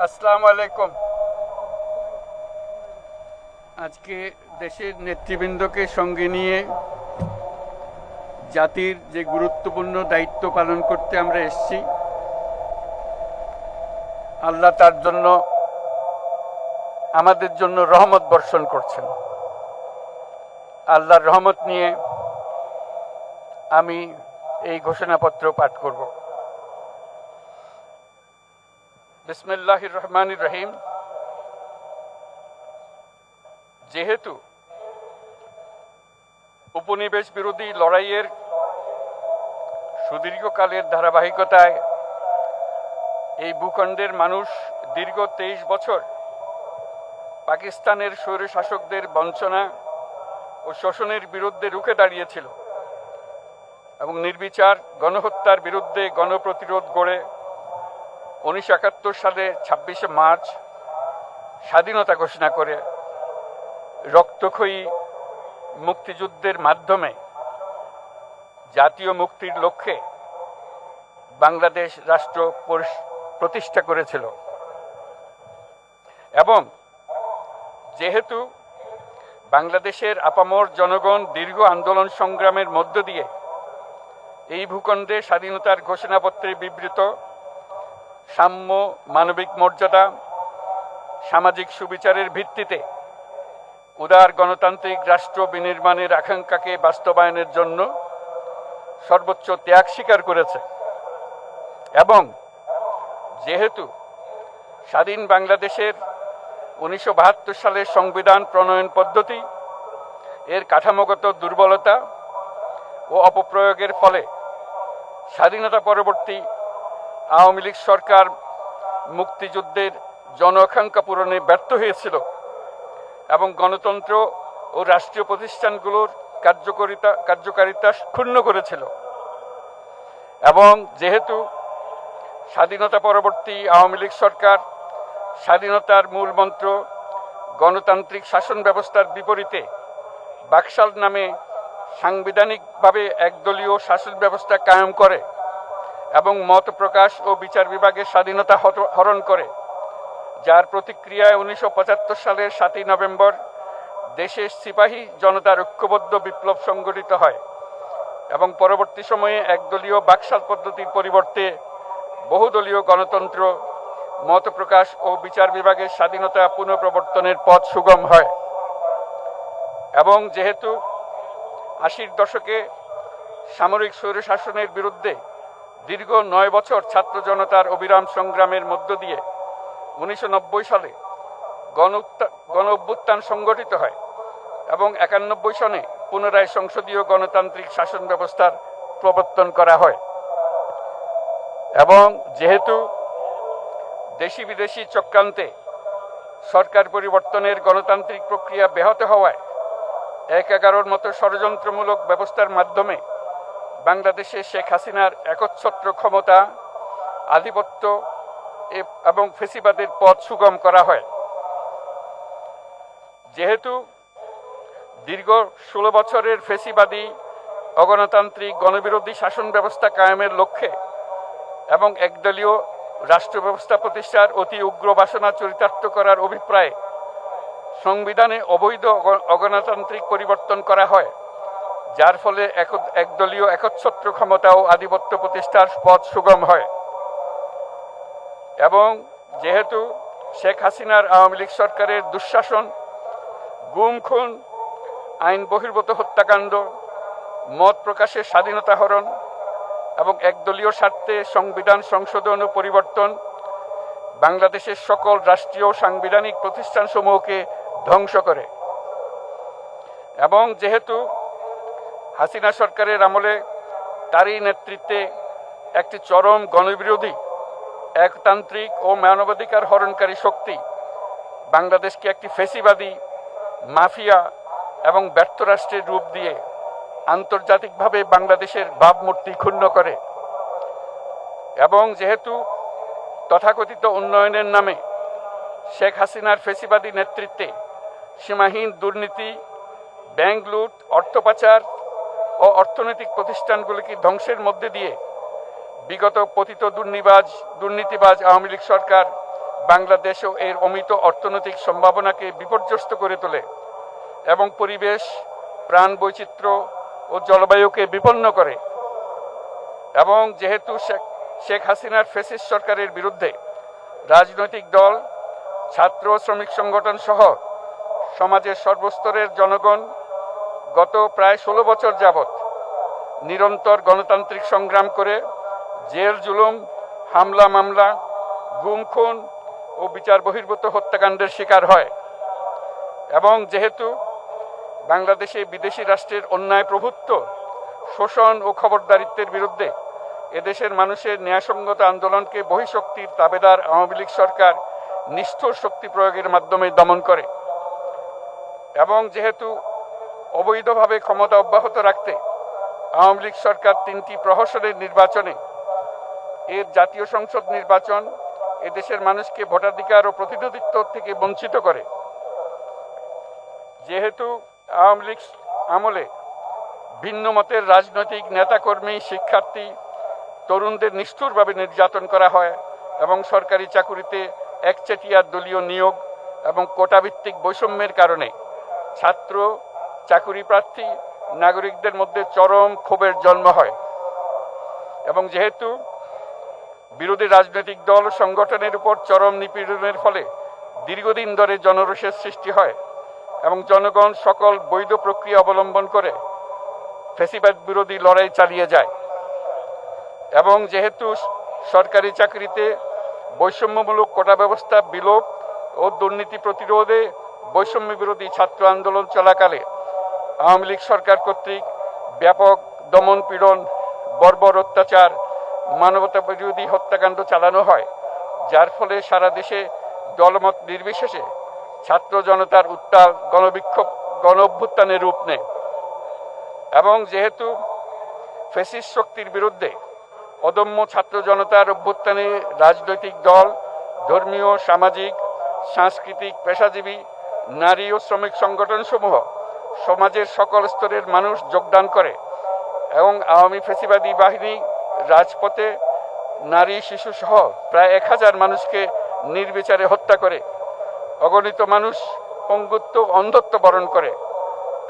আসসালামু আলাইকুম। আজকে দেশের নেতৃবৃন্দকে সঙ্গে নিয়ে জাতির যে গুরুত্বপূর্ণ দায়িত্ব পালন করতে আমরা এসেছি, আল্লাহ তার জন্য আমাদের জন্য রহমত বর্ষণ করছেন। আল্লাহর রহমত নিয়ে আমি এই ঘোষণাপত্র পাঠ করব। বিসমিল্লাহির রহমানির রহিম। যেহেতু উপনিবেশ বিরোধী লড়াইয়ের সুদীর্ঘকালের ধারাবাহিকতায় এই ভূখণ্ডের মানুষ দীর্ঘ 23 বছর পাকিস্তানের স্বৈরশাসকদের বঞ্চনা ও শোষণের বিরুদ্ধে রুখে দাঁড়িয়েছিল এবং নির্বিচার গণহত্যার বিরুদ্ধে গণপ্রতিরোধ গড়ে 1971 সালে 26শে মার্চ স্বাধীনতা ঘোষণা করে রক্তক্ষয়ী মুক্তিযুদ্ধের মাধ্যমে জাতীয় মুক্তির লক্ষ্যে বাংলাদেশ রাষ্ট্র প্রতিষ্ঠা করেছিল। এবং যেহেতু বাংলাদেশের আপামর জনগণ দীর্ঘ আন্দোলন সংগ্রামের মধ্য দিয়ে এই ভূখণ্ডে স্বাধীনতার ঘোষণাপত্রে বিবৃত সাম্য, মানবিক মর্যাদা, সামাজিক সুবিচারের ভিত্তিতে উদার গণতান্ত্রিক রাষ্ট্র বিনির্মাণের আকাঙ্ক্ষাকে বাস্তবায়নের জন্য সর্বোচ্চ ত্যাগ স্বীকার করেছে, এবং যেহেতু স্বাধীন বাংলাদেশের 1972 সালের সংবিধান প্রণয়ন পদ্ধতি এর কাঠামোগত দুর্বলতা ও অপপ্রয়োগের ফলে স্বাধীনতা পরবর্তী আওয়ামী লীগ সরকার মুক্তিযুদ্ধের জন আকাঙ্ক্ষা পূরণে ব্যর্থ হয়েছিল এবং গণতন্ত্র ও রাষ্ট্রীয় প্রতিষ্ঠানগুলোর কার্যকারিতা ক্ষুণ্ণ করেছিল, এবং যেহেতু স্বাধীনতা পরবর্তী আওয়ামী লীগ সরকার স্বাধীনতার মূল মন্ত্র গণতান্ত্রিক শাসন ব্যবস্থার বিপরীতে বাকশাল নামে সাংবিধানিকভাবে একদলীয় শাসন ব্যবস্থা কায়েম করে এবং মত প্রকাশ ও বিচার বিভাগের স্বাধীনতা হরণ করে, যার প্রতিক্রিয়ায় 1975 সালের 7ই নভেম্বর দেশের সিপাহী জনতার ঐক্যবদ্ধ বিপ্লব সংগঠিত হয় এবং পরবর্তী সময়ে একদলীয় বাকশাল পদ্ধতির পরিবর্তে বহুদলীয় গণতন্ত্র, মত প্রকাশ ও বিচার বিভাগের স্বাধীনতা পুনঃপ্রবর্তনের পথ সুগম হয়। এবং যেহেতু 80-র দশকে সামরিক স্বৈরশাসনের বিরুদ্ধে দীর্ঘ 9 বছর ছাত্র জনতার অবিরাম সংগ্রামের মধ্য দিয়ে 1990 সালে গণ অভ্যুত্থান সংগঠিত হয় এবং 91 সনে পুনরায় সংসদীয় গণতান্ত্রিক শাসন ব্যবস্থার প্রবর্তন করা হয়, এবং যেহেতু দেশি বিদেশি চক্রান্তে সরকার পরিবর্তনের গণতান্ত্রিক প্রক্রিয়া ব্যাহত হওয়ায় 1/11-র মতো ষড়যন্ত্রমূলক ব্যবস্থার মাধ্যমে বাংলাদেশে শেখ হাসিনার একচ্ছত্র ক্ষমতা, আধিপত্য এবং ফেসিবাদের পথ সুগম করা হয়। যেহেতু দীর্ঘ 16 বছরের ফেসিবাদী অগণতান্ত্রিক গণবিরোধী শাসন ব্যবস্থা কায়েমের লক্ষ্যে এবং একদলীয় রাষ্ট্র ব্যবস্থা প্রতিষ্ঠার অতি উগ্র বাসনা চরিতার্থ করার অভিপ্রায়ে সংবিধানে অবৈধ অগণতান্ত্রিক পরিবর্তন করা হয়, যার ফলে একদলীয় একচ্ছত্র ক্ষমতা ও আধিপত্য প্রতিষ্ঠার পথ সুগম হয়। এবং যেহেতু শেখ হাসিনার আওয়ামী লীগ সরকারের দুঃশাসন, গুম খুন, আইন বহির্ভূত হত্যাকাণ্ড, মত প্রকাশের স্বাধীনতা হরণ এবং একদলীয় স্বার্থে সংবিধান সংশোধন ও পরিবর্তন বাংলাদেশের সকল রাষ্ট্রীয় সাংবিধানিক প্রতিষ্ঠানসমূহকে ধ্বংস করে, এবং যেহেতু হাসিনা সরকারের আমলে তারই নেতৃত্বে একটি চরম গণবিরোধী, একতান্ত্রিক ও মানবাধিকার হরণকারী শক্তি বাংলাদেশকে একটি ফেসিবাদী, মাফিয়া এবং ব্যর্থ রাষ্ট্রের রূপ দিয়ে আন্তর্জাতিকভাবে বাংলাদেশের ভাবমূর্তি ক্ষুণ্ণ করে, এবং যেহেতু তথাকথিত উন্নয়নের নামে শেখ হাসিনার ফেসিবাদী নেতৃত্বে সীমাহীন দুর্নীতি, ব্যাংক লুট, অর্থ পাচার ও অর্থনৈতিক প্রতিষ্ঠানগুলিকে ধ্বংসের মধ্যে দিয়ে বিগত পতিত দুর্নীতিবাজ আওয়ামী লীগ সরকার বাংলাদেশ ও এর অমিত অর্থনৈতিক সম্ভাবনাকে বিপর্যস্ত করে তোলে এবং পরিবেশ, প্রাণ বৈচিত্র্য ও জলবায়ুকে বিপন্ন করে। এবং যেহেতু শেখ হাসিনার ফ্যাসিস্ট সরকারের বিরুদ্ধে রাজনৈতিক দল, ছাত্র শ্রমিক সংগঠন সহ সমাজের সর্বস্তরের জনগণ গত প্রায় 16 বছর যাবৎ নিরন্তর গণতান্ত্রিক সংগ্রাম করে জেল জুলুম, হামলা মামলা, গুম খুন ও বিচার বহির্ভূত হত্যাকাণ্ডের শিকার হয়। এবং যেহেতু বাংলাদেশে বিদেশি রাষ্ট্রের অন্যায় প্রভুত্ব, শোষণ ও খবরদারিত্বের বিরুদ্ধে এদেশের মানুষের ন্যায়সঙ্গত আন্দোলনকে বহিঃশক্তির তাবেদার আওয়ামী লীগ সরকার নিষ্ঠুর শক্তি প্রয়োগের মাধ্যমে দমন করে। এবং যেহেতু অবৈধভাবে ক্ষমতা অব্যাহত রাখতে আওয়ামী লীগ সরকার 3টি প্রহসনের নির্বাচনে এর জাতীয় সংসদ নির্বাচন এদেশের মানুষকে ভোটাধিকার ও প্রতিনিধিত্ব থেকে বঞ্চিত করে। যেহেতু আওয়ামী লীগ আমলে ভিন্ন মতের রাজনৈতিক নেতাকর্মী, শিক্ষার্থী, তরুণদের নিষ্ঠুরভাবে নির্যাতন করা হয় এবং সরকারি চাকুরিতে একচেটিয়া দলীয় নিয়োগ এবং কোটাভিত্তিক বৈষম্যের কারণে ছাত্র, চাকুরি প্রার্থী, নাগরিকদের মধ্যে চরম ক্ষোভের জন্ম হয়। এবং যেহেতু বিরোধী রাজনৈতিক দল সংগঠনের উপর চরম নিপীড়নের ফলে দীর্ঘদিন ধরে জনরোষের সৃষ্টি হয় এবং জনগণ সকল বৈধ প্রক্রিয়া অবলম্বন করে ফ্যাসিবাদ বিরোধী লড়াই চালিয়ে যায়। এবং যেহেতু সরকারি চাকরিতে বৈষম্যমূলক কোটা ব্যবস্থা বিলোপ ও দুর্নীতি প্রতিরোধে বৈষম্য বিরোধী ছাত্র আন্দোলন চলাকালে আওয়ামী লীগ সরকার কর্তৃক ব্যাপক দমন পীড়ন, বর্বর অত্যাচার, মানবতা বিরোধী হত্যাকাণ্ড চালানো হয়, যার ফলে সারা দেশে দলমত নির্বিশেষে ছাত্র জনতার উত্তাল গণবিক্ষোভ গণ অভ্যুত্থানের রূপ নেয়। এবং যেহেতু ফ্যাসিস্ট শক্তির বিরুদ্ধে অদম্য ছাত্র জনতার অভ্যুত্থানে রাজনৈতিক দল, ধর্মীয়, সামাজিক, সাংস্কৃতিক, পেশাজীবী, নারী ও শ্রমিক সংগঠনসমূহ সমাজের সকল স্তরের মানুষ যোগদান করে এবং আওয়ামী ফ্যাসিবাদী বাহিনী রাজপথে নারী, শিশু সহ প্রায় 1000 মানুষকে নির্বিচারে হত্যা করে, অগণিত মানুষ পঙ্গুত্ব, অন্ধত্ব বরণ করে।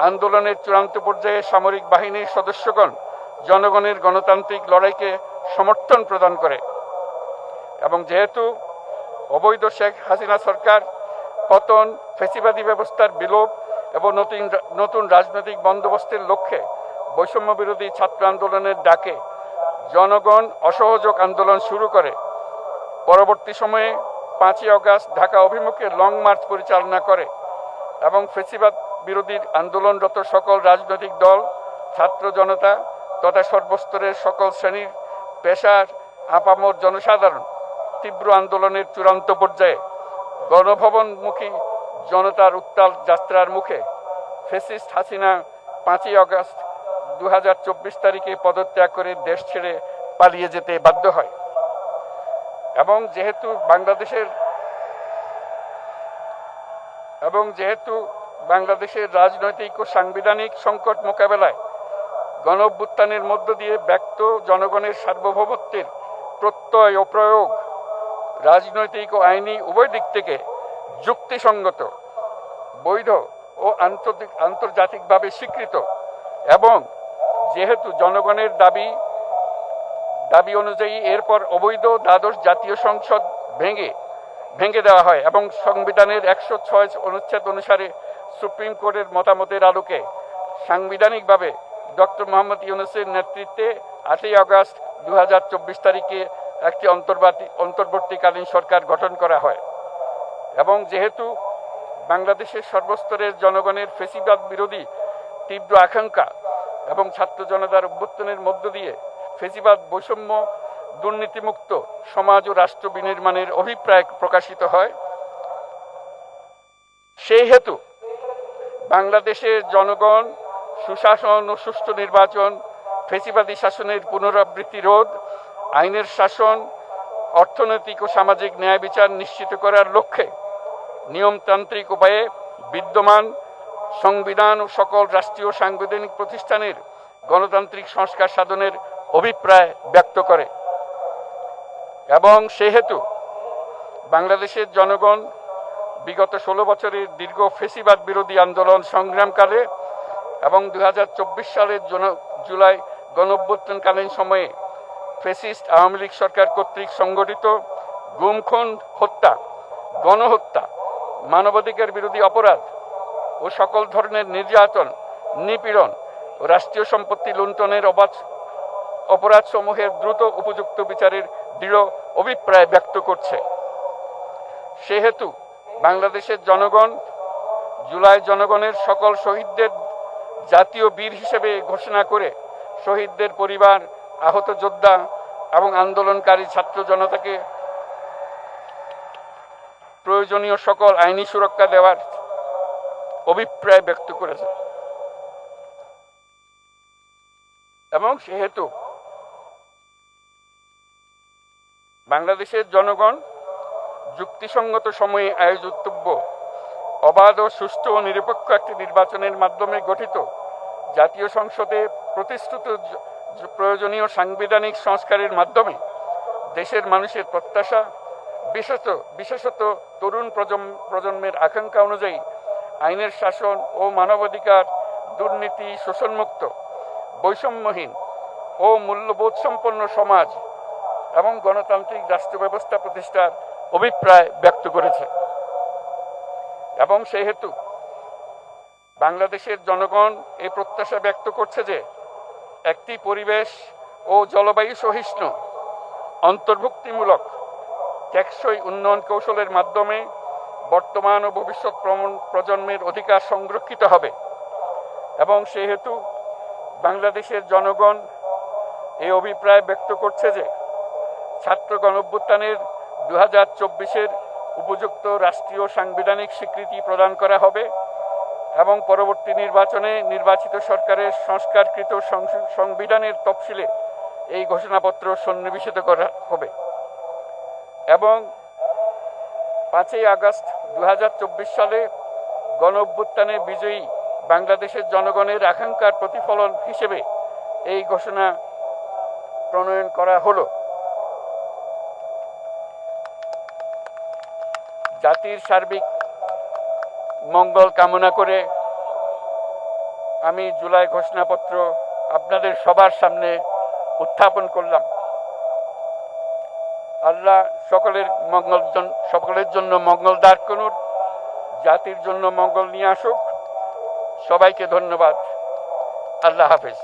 আন্দোলনের চূড়ান্ত পর্যায়ে সামরিক বাহিনীর সদস্যগণ জনগণের গণতান্ত্রিক লড়াইকে সমর্থন প্রদান করে। এবং যেহেতু অবৈধ শেখ হাসিনা সরকার পতন, ফ্যাসিবাদী ব্যবস্থার বিলোপ এবং নতুন রাজনৈতিক বন্দোবস্তের লক্ষ্যে বৈষম্য বিরোধী ছাত্র আন্দোলনের ডাকে জনগণ অসহযোগ আন্দোলন শুরু করে, পরবর্তী সময়ে 5ই আগস্ট ঢাকা অভিমুখে লং মার্চ পরিচালনা করে এবং ফ্যাসিবাদ বিরোধী আন্দোলনরত সকল রাজনৈতিক দল, ছাত্র জনতা তথা সর্বস্তরের সকল শ্রেণীর পেশার আপামর জনসাধারণ তীব্র আন্দোলনের চূড়ান্ত পর্যায়ে গণভবনমুখী জনতার উত্তাল যাত্রার মুখে ফ্যাসিস্ট হাসিনা 5ই আগস্ট 2024 তারিখে পদত্যাগ করে দেশ ছেড়ে পালিয়ে যেতে বাধ্য হয়। এবং যেহেতু বাংলাদেশের রাজনৈতিক ও সাংবিধানিক সংকট মোকাবেলায় গণ অভ্যুত্থানের মধ্য দিয়ে ব্যক্ত জনগণের সার্বভৌমত্বের প্রত্যয় ও প্রয়োগ রাজনৈতিক ও আইনি উভয় দিক থেকে যুক্তিসঙ্গত, বৈধ ও আন্তর্জাতিকভাবে স্বীকৃত এবং যেহেতু জনগণের দাবি অনুযায়ী এরপর অবৈধ দ্বাদশ জাতীয় সংসদ ভেঙে দেওয়া হয় এবং সংবিধানের 106 অনুচ্ছেদ অনুসারে সুপ্রিম কোর্টের মতামতের আলোকে সাংবিধানিকভাবে ডক্টর মোহাম্মদ ইউনূসের নেতৃত্বে 8ই আগস্ট 2024 তারিখে একটি অন্তর্বর্তীকালীন সরকার গঠন করা হয়। এবং যেহেতু বাংলাদেশের সর্বস্তরের জনগণের ফ্যাসিবাদ বিরোধী তীব্র আকাঙ্ক্ষা এবং ছাত্র জনতার অভ্যুত্থানের মধ্য দিয়ে ফ্যাসিবাদ, বৈষম্য, দুর্নীতিমুক্ত সমাজ ও রাষ্ট্র বিনির্মাণের অভিপ্রায় প্রকাশিত হয়, সেই হেতু বাংলাদেশের জনগণ সুশাসন ও সুষ্ঠু নির্বাচন, ফ্যাসিবাদী শাসনের পুনরাবৃত্তি রোধ, আইনের শাসন, অর্থনৈতিক ও সামাজিক ন্যায় বিচার নিশ্চিত করার লক্ষ্যে নিয়মতান্ত্রিক উপায়ে বিদ্যমান সংবিধান ও সকল রাষ্ট্রীয় সাংবিধানিক প্রতিষ্ঠানের গণতান্ত্রিক সংস্কার সাধনের অভিপ্রায় ব্যক্ত করে। এবং সেহেতু বাংলাদেশের জনগণ বিগত 16 বছরের দীর্ঘ ফেসিবাদ বিরোধী আন্দোলন সংগ্রামকালে এবং 2024 সালের জুলাই গণঅভ্যুত্থানকালীন সময়ে ফ্যাসিস্ট আওয়ামী লীগ সরকার কর্তৃক সংগঠিত গুম খুন, হত্যা, গণহত্যা, মানবাধিকার বিরোধী অপরাধ ও সকল ধরনের নির্যাতন, নিপীড়ন ও রাষ্ট্রীয় সম্পত্তি লুণ্ঠনের অপরাধসমূহের দ্রুত উপযুক্ত বিচারের দৃঢ় অভিপ্রায় ব্যক্ত করছে। সেহেতু বাংলাদেশের জনগণ জুলাই জনগণের সকল শহীদদের জাতীয় বীর হিসেবে ঘোষণা করে শহীদদের পরিবার, আহত যোদ্ধা এবং আন্দোলনকারী ছাত্র জনতাকে প্রয়োজনীয় সকল আইনি সুরক্ষা দেওয়ার অভিপ্রায় ব্যক্ত করেছে এবং সেহেতু বাংলাদেশের জনগণ যুক্তিসঙ্গত সময়ে আয়োজিতব্য অবাধ ও সুষ্ঠু ও নিরপেক্ষ একটি নির্বাচনের মাধ্যমে গঠিত জাতীয় সংসদে প্রতিশ্রুত প্রয়োজনীয় সাংবিধানিক সংস্কারের মাধ্যমে দেশের মানুষের প্রত্যাশা, বিশেষত তরুণ প্রজন্মের আকাঙ্ক্ষা অনুযায়ী আইনের শাসন ও মানবাধিকার, দুর্নীতি, শোষণমুক্ত, বৈষম্যহীন ও মূল্যবোধ সম্পন্ন সমাজ এবং গণতান্ত্রিক রাষ্ট্র ব্যবস্থা প্রতিষ্ঠার অভিপ্রায় ব্যক্ত করেছে এবং সেহেতু বাংলাদেশের জনগণ এই প্রত্যাশা ব্যক্ত করছে যে একটি পরিবেশ ও জলবায়ু সহিষ্ণু, অন্তর্ভুক্তিমূলক, টেকসই উন্নয়ন কৌশলের মাধ্যমে বর্তমান ও ভবিষ্যৎ প্রজন্মের অধিকার সংরক্ষিত হবে এবং সেহেতু বাংলাদেশের জনগণ এই অভিপ্রায় ব্যক্ত করছে যে ছাত্র গণঅভ্যুত্থানের 2024-এর উপযুক্ত রাষ্ট্রীয় সাংবিধানিক স্বীকৃতি প্রদান করা হবে এবং পরবর্তী নির্বাচনে নির্বাচিত সরকারের সংস্কারকৃত সংবিধানের তফসিলে এই ঘোষণাপত্র সন্নিবেশিত করা হবে এবং 5ই আগস্ট 2024 সালে গণঅভ্যুত্থানে বিজয়ী বাংলাদেশের জনগণের আকাঙ্ক্ষার প্রতিফলন হিসেবে এই ঘোষণা প্রণয়ন করা হলো। জাতির সার্বিক মঙ্গল কামনা করে আমি জুলাই ঘোষণাপত্র আপনাদের সবার সামনে উত্থাপন করলাম। আল্লাহ সকলের জন্য মঙ্গল দান করুন, জাতির জন্য মঙ্গল নিয়ে আসুক। সবাইকে ধন্যবাদ। আল্লাহ হাফেজ।